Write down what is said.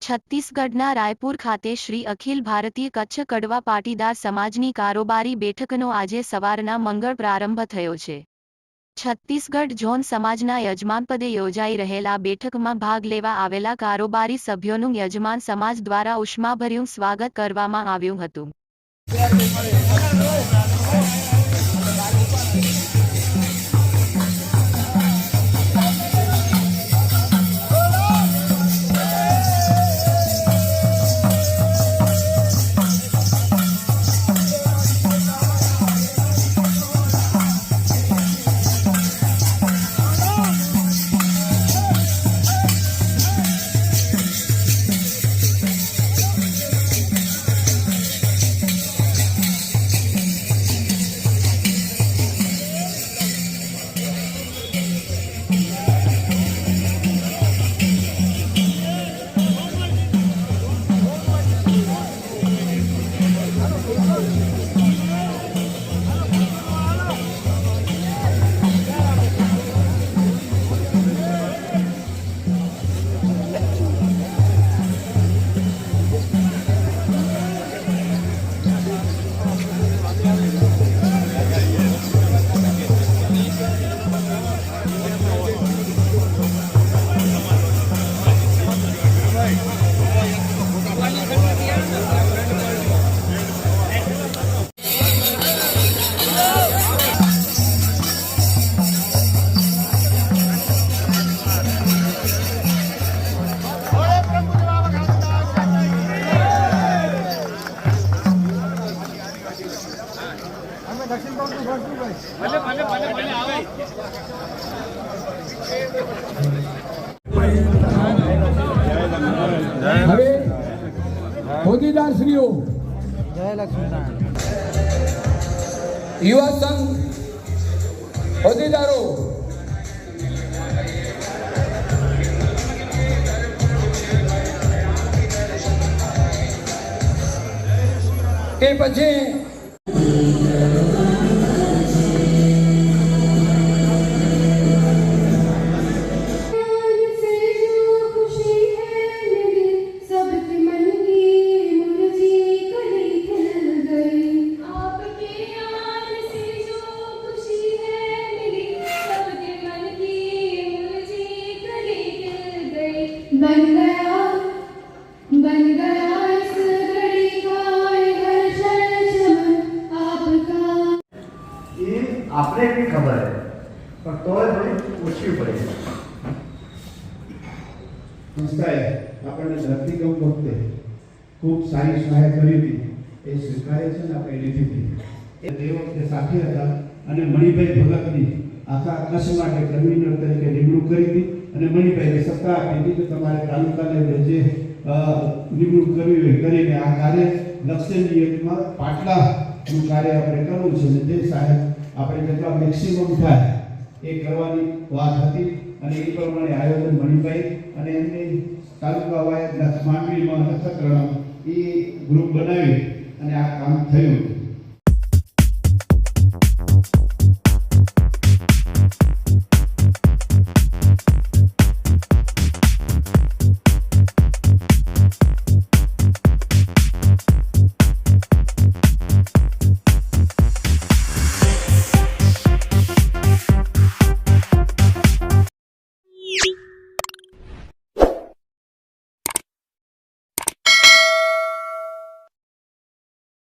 છત્તીસગઢના રાયપુર ખાતે શ્રી અખિલ ભારતીય કચ્છ કડવા પાટીદાર સમાજની કારોબારી બેઠકનો આજે સવારના મંગળ પ્રારંભ થયો છે। છત્તીસગઢ ઝોન સમાજના યજમાનપદે યોજાઈ રહેલા બેઠકમાં ભાગ લેવા આવેલા કારોબારી સભ્યોનું યજમાન સમાજ દ્વારા ઉષ્માભર્યું સ્વાગત કરવામાં આવ્યું હતું। હવે હોદ્દેદારશ્રીઓ, યુવા સંઘ હોદ્દેદારો, કે પછી बन गया इस घड़ी का हर क्षण चमन आपका। ये आपने भी खबर है पर तो थोड़ी ઓછી પડે। સંસ્થાએ આપણને ધરતીકંપ વખતે ખૂબ સારી સહાય કરી હતી, એ સ્વીકારે છે ને આપણે લીધી હતી। એ તે વખતે સાથી હતા અને મણિભાઈ ભગતની આખા કચ્છ માટે કન્વીનર તરીકે નિમણૂક કરી હતી અને મણિભાઈને સત્તા આપી હતી કે તમારે તાલુકા લેવલે જે નિમણૂક કરવી હોય કરીને આ કાર્ય લક્ષ્ય નિયતમાં પાટલાનું કાર્ય આપણે કરવું છે અને જે સાહેબ આપણે જેટલા મેક્સિમમ થાય એ કરવાની વાત હતી અને એ પ્રમાણે આયોજન મણિભાઈ અને એમની તાલુકા વાય માંડવીમાં નખત્રાણા એ ગ્રુપ બનાવી અને આ કામ થયું।